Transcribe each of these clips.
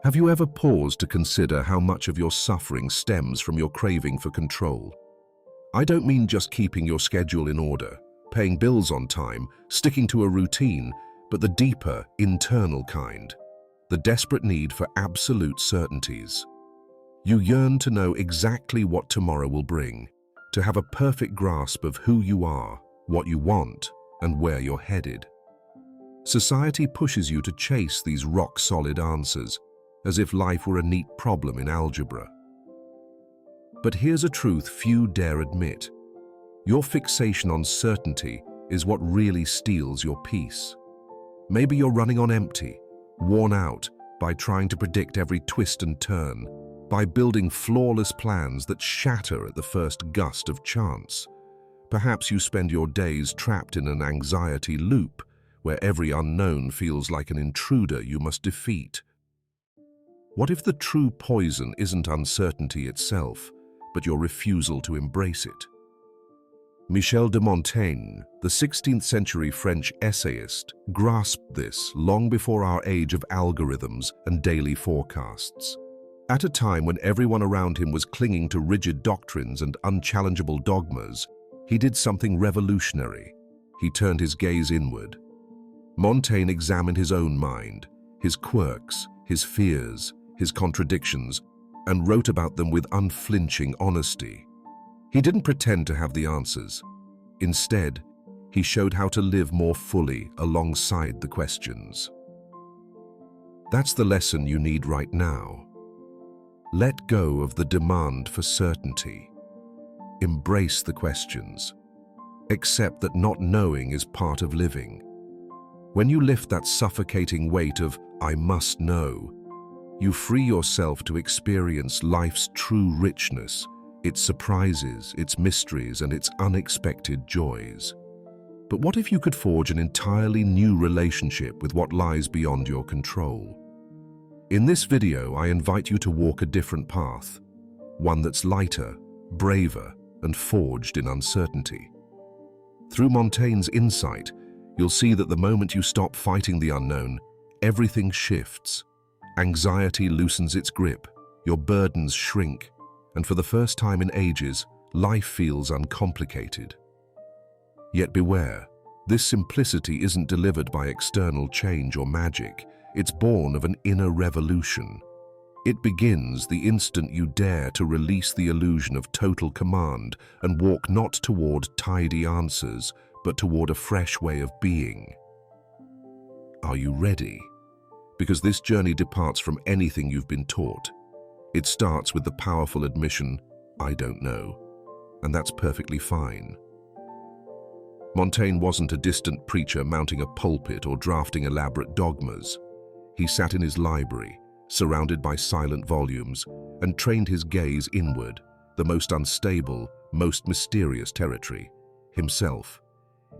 Have you ever paused to consider how much of your suffering stems from your craving for control? I don't mean just keeping your schedule in order, paying bills on time, sticking to a routine, but the deeper, internal kind. The desperate need for absolute certainties. You yearn to know exactly what tomorrow will bring, to have a perfect grasp of who you are, what you want, and where you're headed. Society pushes you to chase these rock-solid answers, as if life were a neat problem in algebra. But here's a truth few dare admit. Your fixation on certainty is what really steals your peace. Maybe you're running on empty, worn out by trying to predict every twist and turn, by building flawless plans that shatter at the first gust of chance. Perhaps you spend your days trapped in an anxiety loop, where every unknown feels like an intruder you must defeat. What if the true poison isn't uncertainty itself, but your refusal to embrace it? Michel de Montaigne, the 16th century French essayist, grasped this long before our age of algorithms and daily forecasts. At a time when everyone around him was clinging to rigid doctrines and unchallengeable dogmas, he did something revolutionary. He turned his gaze inward. Montaigne examined his own mind, his quirks, his fears, his contradictions, and wrote about them with unflinching honesty. He didn't pretend to have the answers. Instead, he showed how to live more fully alongside the questions. That's the lesson you need right now. Let go of the demand for certainty. Embrace the questions. Accept that not knowing is part of living. When you lift that suffocating weight of "I must know," you free yourself to experience life's true richness, its surprises, its mysteries, and its unexpected joys. But what if you could forge an entirely new relationship with what lies beyond your control? In this video, I invite you to walk a different path, one that's lighter, braver, and forged in uncertainty. Through Montaigne's insight, you'll see that the moment you stop fighting the unknown, everything shifts. Anxiety loosens its grip, your burdens shrink, and for the first time in ages, life feels uncomplicated. Yet beware, this simplicity isn't delivered by external change or magic. It's born of an inner revolution. It begins the instant you dare to release the illusion of total command and walk not toward tidy answers, but toward a fresh way of being. Are you ready? Because this journey departs from anything you've been taught. It starts with the powerful admission, "I don't know," and that's perfectly fine. Montaigne wasn't a distant preacher mounting a pulpit or drafting elaborate dogmas. He sat in his library, surrounded by silent volumes, and trained his gaze inward, the most unstable, most mysterious territory, himself.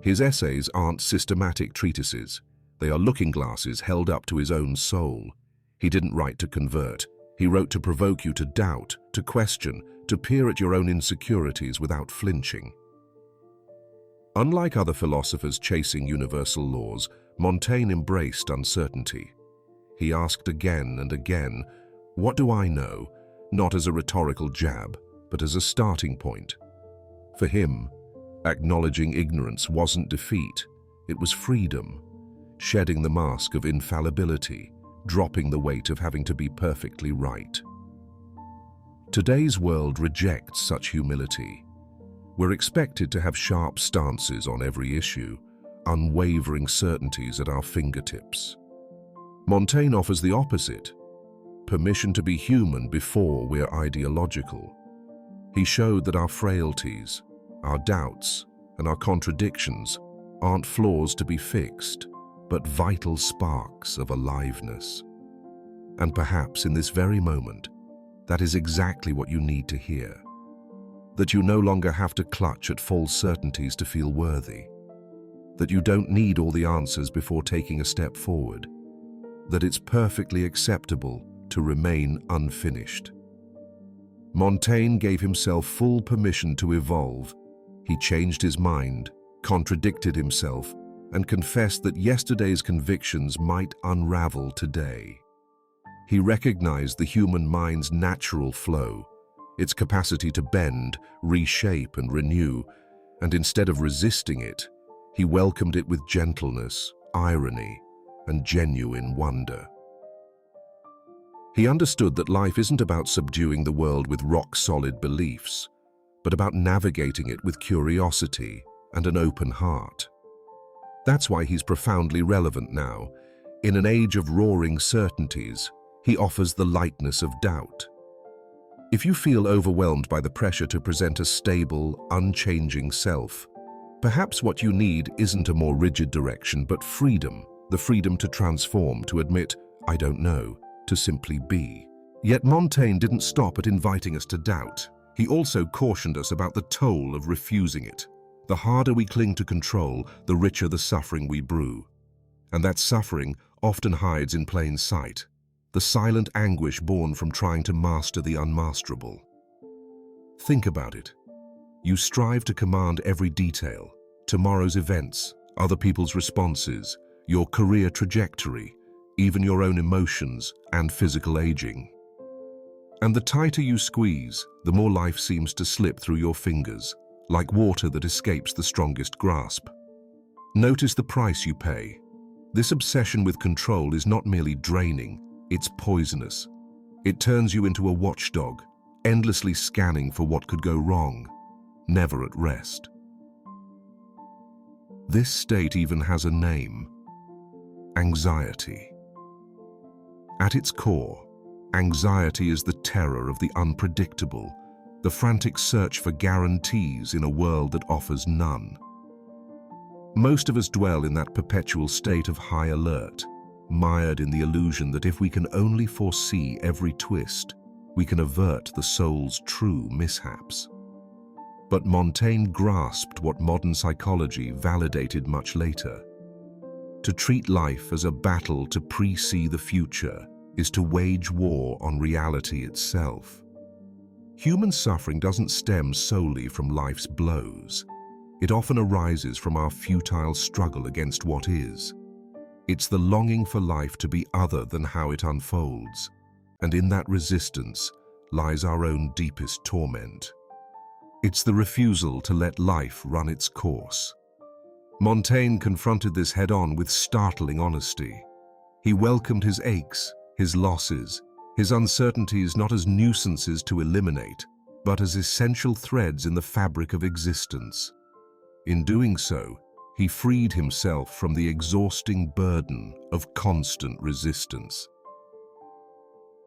His essays aren't systematic treatises. They are looking glasses held up to his own soul. He didn't write to convert. He wrote to provoke you to doubt, to question, to peer at your own insecurities without flinching. Unlike other philosophers chasing universal laws, Montaigne embraced uncertainty. He asked again and again, "What do I know?" not as a rhetorical jab, but as a starting point. For him, acknowledging ignorance wasn't defeat, it was freedom, shedding the mask of infallibility, dropping the weight of having to be perfectly right. Today's world rejects such humility. We're expected to have sharp stances on every issue, unwavering certainties at our fingertips. Montaigne offers the opposite, permission to be human before we're ideological. He showed that our frailties, our doubts, and our contradictions aren't flaws to be fixed, but vital sparks of aliveness. And perhaps in this very moment, that is exactly what you need to hear. That you no longer have to clutch at false certainties to feel worthy. That you don't need all the answers before taking a step forward. That it's perfectly acceptable to remain unfinished. Montaigne gave himself full permission to evolve. He changed his mind, contradicted himself, and confessed that yesterday's convictions might unravel today. He recognized the human mind's natural flow, its capacity to bend, reshape, and renew, and instead of resisting it, he welcomed it with gentleness, irony, and genuine wonder. He understood that life isn't about subduing the world with rock-solid beliefs, but about navigating it with curiosity and an open heart. That's why he's profoundly relevant now. In an age of roaring certainties, he offers the lightness of doubt. If you feel overwhelmed by the pressure to present a stable, unchanging self, perhaps what you need isn't a more rigid direction, but freedom, the freedom to transform, to admit, "I don't know," to simply be. Yet Montaigne didn't stop at inviting us to doubt. He also cautioned us about the toll of refusing it. The harder we cling to control, the richer the suffering we brew. And that suffering often hides in plain sight, the silent anguish born from trying to master the unmasterable. Think about it. You strive to command every detail, tomorrow's events, other people's responses, your career trajectory, even your own emotions and physical aging. And the tighter you squeeze, the more life seems to slip through your fingers, like water that escapes the strongest grasp. Notice the price you pay. This obsession with control is not merely draining, it's poisonous. It turns you into a watchdog, endlessly scanning for what could go wrong, never at rest. This state even has a name: anxiety. At its core, anxiety is the terror of the unpredictable, the frantic search for guarantees in a world that offers none. Most of us dwell in that perpetual state of high alert, mired in the illusion that if we can only foresee every twist, we can avert the soul's true mishaps. But Montaigne grasped what modern psychology validated much later. To treat life as a battle to pre-see the future is to wage war on reality itself. Human suffering doesn't stem solely from life's blows. It often arises from our futile struggle against what is. It's the longing for life to be other than how it unfolds, and in that resistance lies our own deepest torment. It's the refusal to let life run its course. Montaigne confronted this head-on with startling honesty. He welcomed his aches, his losses, his uncertainties not as nuisances to eliminate, but as essential threads in the fabric of existence. In doing so, he freed himself from the exhausting burden of constant resistance.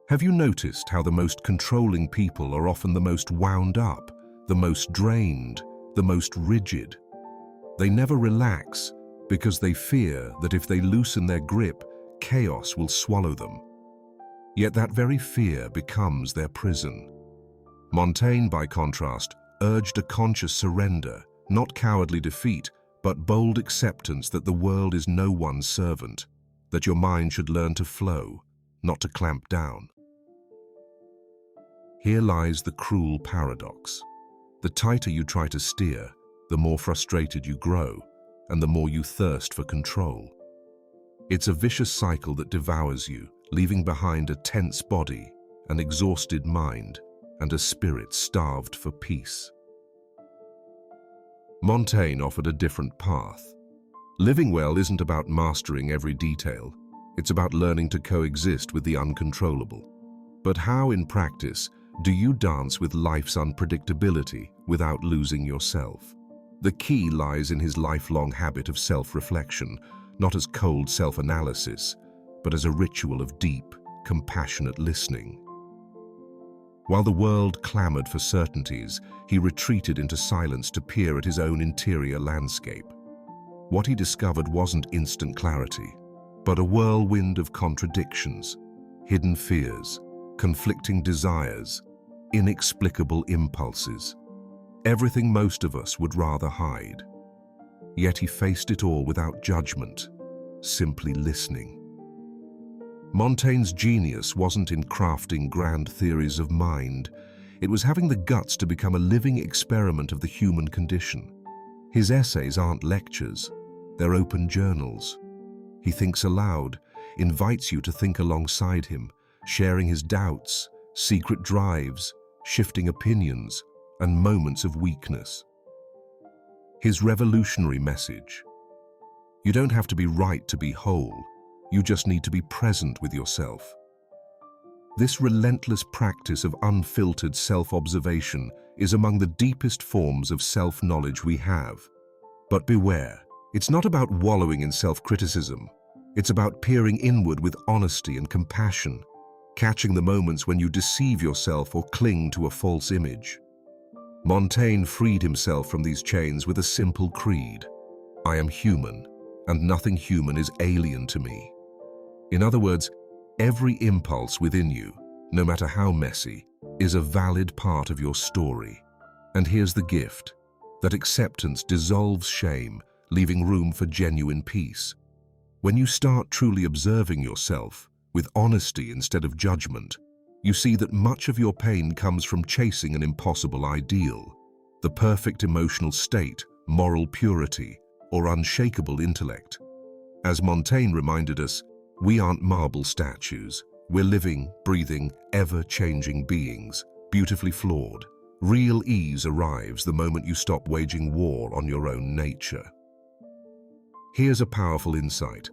Have you noticed how the most controlling people are often the most wound up, the most drained, the most rigid? They never relax because they fear that if they loosen their grip, chaos will swallow them. Yet that very fear becomes their prison. Montaigne, by contrast, urged a conscious surrender, not cowardly defeat, but bold acceptance that the world is no one's servant, that your mind should learn to flow, not to clamp down. Here lies the cruel paradox. The tighter you try to steer, the more frustrated you grow, and the more you thirst for control. It's a vicious cycle that devours you, leaving behind a tense body, an exhausted mind, and a spirit starved for peace. Montaigne offered a different path. Living well isn't about mastering every detail. It's about learning to coexist with the uncontrollable. But how, in practice, do you dance with life's unpredictability without losing yourself? The key lies in his lifelong habit of self-reflection, not as cold self-analysis, but as a ritual of deep, compassionate listening. While the world clamored for certainties, he retreated into silence to peer at his own interior landscape. What he discovered wasn't instant clarity, but a whirlwind of contradictions, hidden fears, conflicting desires, inexplicable impulses. Everything most of us would rather hide. Yet he faced it all without judgment, simply listening. Montaigne's genius wasn't in crafting grand theories of mind. It was having the guts to become a living experiment of the human condition. His essays aren't lectures. They're open journals. He thinks aloud, invites you to think alongside him, sharing his doubts, secret drives, shifting opinions, and moments of weakness. His revolutionary message: you don't have to be right to be whole, you just need to be present with yourself. This relentless practice of unfiltered self-observation is among the deepest forms of self-knowledge we have. But beware, it's not about wallowing in self-criticism. It's about peering inward with honesty and compassion, catching the moments when you deceive yourself or cling to a false image. Montaigne freed himself from these chains with a simple creed: I am human, and nothing human is alien to me. In other words, every impulse within you, no matter how messy, is a valid part of your story. And here's the gift: that acceptance dissolves shame, leaving room for genuine peace. When you start truly observing yourself, with honesty instead of judgment, you see that much of your pain comes from chasing an impossible ideal, the perfect emotional state, moral purity, or unshakable intellect. As Montaigne reminded us, we aren't marble statues. We're living, breathing, ever-changing beings, beautifully flawed. Real ease arrives the moment you stop waging war on your own nature. Here's a powerful insight.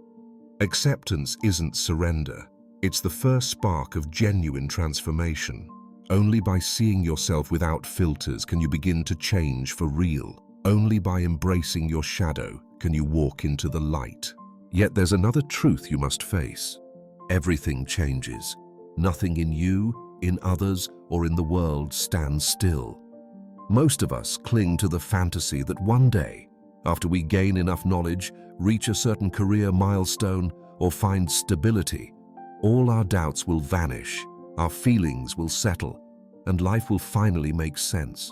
Acceptance isn't surrender. It's the first spark of genuine transformation. Only by seeing yourself without filters can you begin to change for real. Only by embracing your shadow can you walk into the light. Yet there's another truth you must face. Everything changes. Nothing in you, in others, or in the world stands still. Most of us cling to the fantasy that one day, after we gain enough knowledge, reach a certain career milestone, or find stability, all our doubts will vanish, our feelings will settle, and life will finally make sense.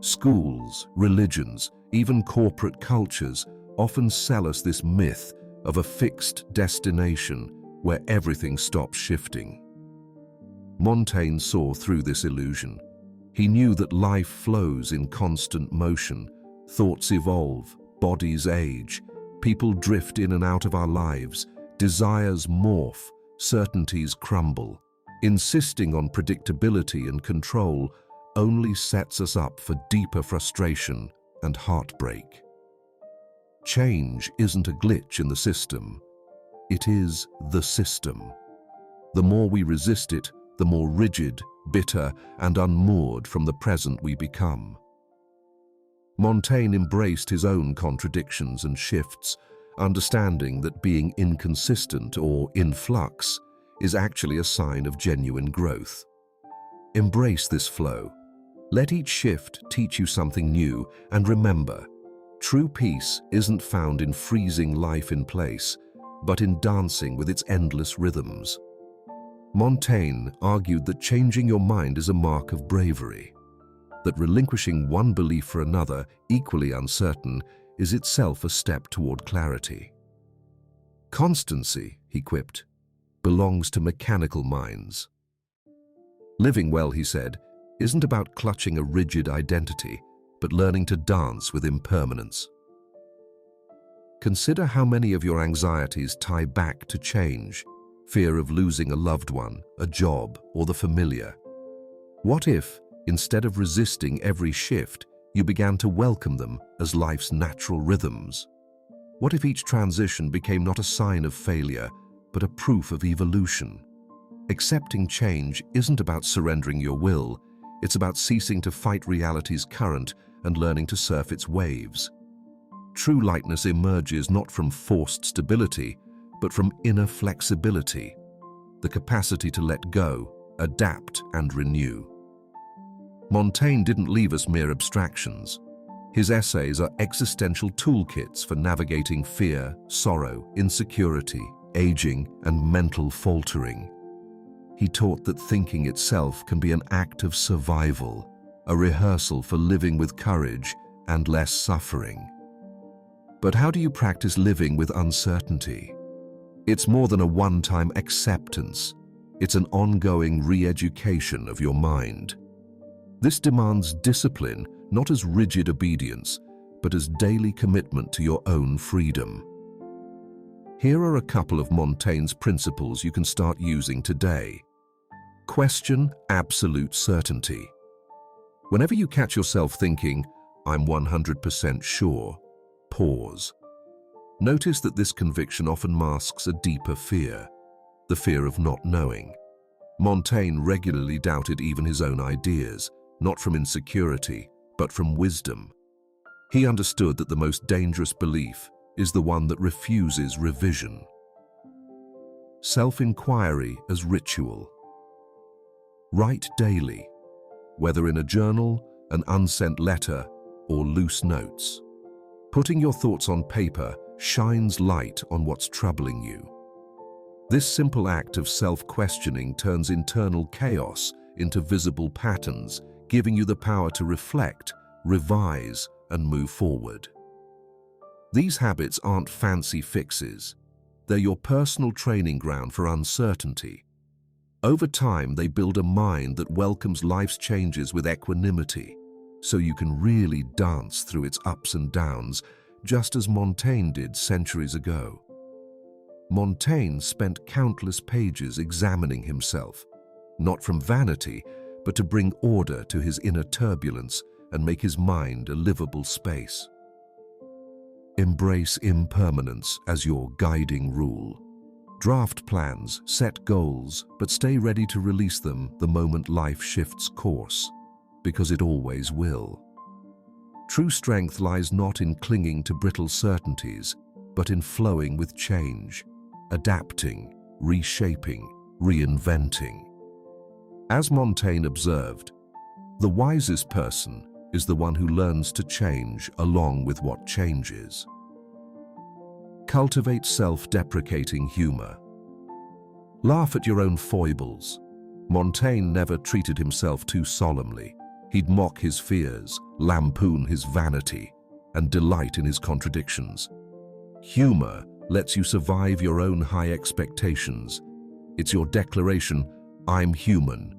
Schools, religions, even corporate cultures often sell us this myth of a fixed destination where everything stops shifting. Montaigne saw through this illusion. He knew that life flows in constant motion, thoughts evolve, bodies age, people drift in and out of our lives, desires morph, certainties crumble. Insisting on predictability and control only sets us up for deeper frustration and heartbreak. Change isn't a glitch in the system. It is the system. The more we resist it, the more rigid, bitter, and unmoored from the present we become. Montaigne embraced his own contradictions and shifts, understanding that being inconsistent or in flux is actually a sign of genuine growth. Embrace this flow. Let each shift teach you something new, and remember, true peace isn't found in freezing life in place, but in dancing with its endless rhythms. Montaigne argued that changing your mind is a mark of bravery, that relinquishing one belief for another, equally uncertain, is itself a step toward clarity. Constancy, he quipped, belongs to mechanical minds. Living well, he said, isn't about clutching a rigid identity, but learning to dance with impermanence. Consider how many of your anxieties tie back to change, fear of losing a loved one, a job, or the familiar. What if, instead of resisting every shift, you began to welcome them as life's natural rhythms? What if each transition became not a sign of failure, but a proof of evolution? Accepting change isn't about surrendering your will, it's about ceasing to fight reality's current and learning to surf its waves. True lightness emerges not from forced stability, but from inner flexibility, the capacity to let go, adapt, and renew. Montaigne didn't leave us mere abstractions. His essays are existential toolkits for navigating fear, sorrow, insecurity, aging, and mental faltering. He taught that thinking itself can be an act of survival, a rehearsal for living with courage and less suffering. But how do you practice living with uncertainty? It's more than a one-time acceptance. It's an ongoing re-education of your mind. This demands discipline, not as rigid obedience, but as daily commitment to your own freedom. Here are a couple of Montaigne's principles you can start using today. Question absolute certainty. Whenever you catch yourself thinking, "I'm 100% sure," pause. Notice that this conviction often masks a deeper fear, the fear of not knowing. Montaigne regularly doubted even his own ideas, not from insecurity, but from wisdom. He understood that the most dangerous belief is the one that refuses revision. Self-inquiry as ritual. Write daily, whether in a journal, an unsent letter, or loose notes. Putting your thoughts on paper shines light on what's troubling you. This simple act of self-questioning turns internal chaos into visible patterns, giving you the power to reflect, revise, and move forward. These habits aren't fancy fixes. They're your personal training ground for uncertainty. Over time, they build a mind that welcomes life's changes with equanimity, so you can really dance through its ups and downs, just as Montaigne did centuries ago. Montaigne spent countless pages examining himself, not from vanity, but to bring order to his inner turbulence and make his mind a livable space. Embrace impermanence as your guiding rule. Draft plans, set goals, but stay ready to release them the moment life shifts course, because it always will. True strength lies not in clinging to brittle certainties, but in flowing with change, adapting, reshaping, reinventing. As Montaigne observed, the wisest person is the one who learns to change along with what changes. Cultivate self-deprecating humor. Laugh at your own foibles. Montaigne never treated himself too solemnly. He'd mock his fears, lampoon his vanity, and delight in his contradictions. Humor lets you survive your own high expectations. It's your declaration, "I'm human,"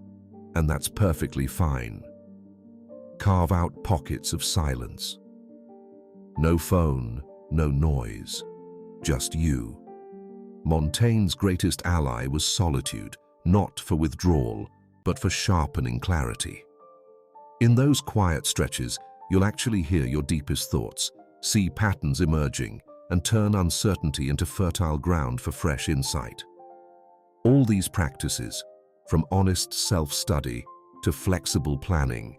and that's perfectly fine. Carve out pockets of silence. No phone, no noise, just you. Montaigne's greatest ally was solitude, not for withdrawal, but for sharpening clarity. In those quiet stretches, you'll actually hear your deepest thoughts, see patterns emerging, and turn uncertainty into fertile ground for fresh insight. All these practices, from honest self-study to flexible planning,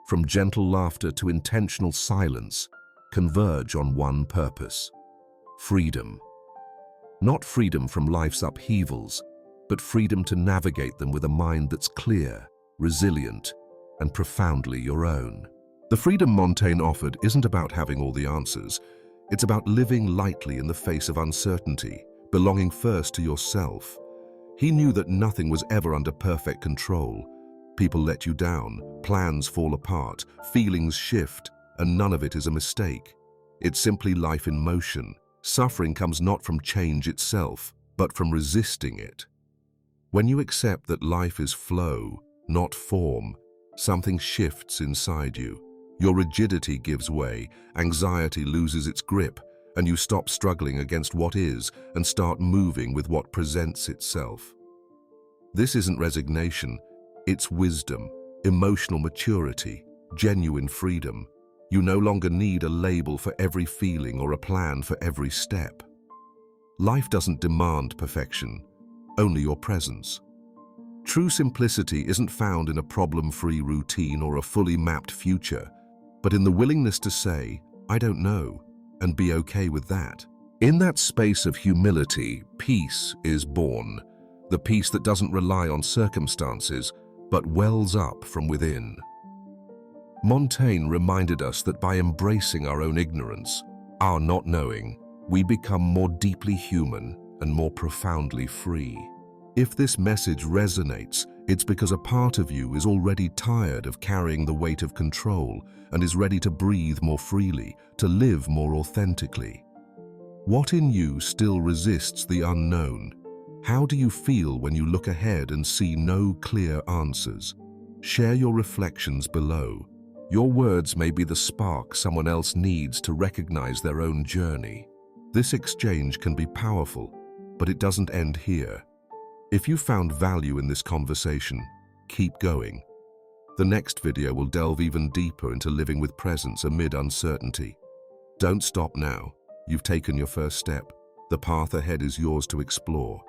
from gentle laughter to intentional silence, converge on one purpose: freedom. Not freedom from life's upheavals, but freedom to navigate them with a mind that's clear, resilient, and profoundly your own. The freedom Montaigne offered isn't about having all the answers. It's about living lightly in the face of uncertainty, belonging first to yourself. He knew that nothing was ever under perfect control. People let you down, plans fall apart, feelings shift, and none of it is a mistake. It's simply life in motion. Suffering comes not from change itself, but from resisting it. When you accept that life is flow, not form, something shifts inside you. Your rigidity gives way, anxiety loses its grip, and you stop struggling against what is and start moving with what presents itself. This isn't resignation, it's wisdom, emotional maturity, genuine freedom. You no longer need a label for every feeling or a plan for every step. Life doesn't demand perfection, only your presence. True simplicity isn't found in a problem-free routine or a fully mapped future, but in the willingness to say, "I don't know," and be okay with that. In that space of humility, peace is born, the peace that doesn't rely on circumstances, but wells up from within. Montaigne reminded us that by embracing our own ignorance, our not knowing, we become more deeply human and more profoundly free. If this message resonates, it's because a part of you is already tired of carrying the weight of control and is ready to breathe more freely, to live more authentically. What in you still resists the unknown? How do you feel when you look ahead and see no clear answers? Share your reflections below. Your words may be the spark someone else needs to recognize their own journey. This exchange can be powerful, but it doesn't end here. If you found value in this conversation, keep going. The next video will delve even deeper into living with presence amid uncertainty. Don't stop now. You've taken your first step. The path ahead is yours to explore.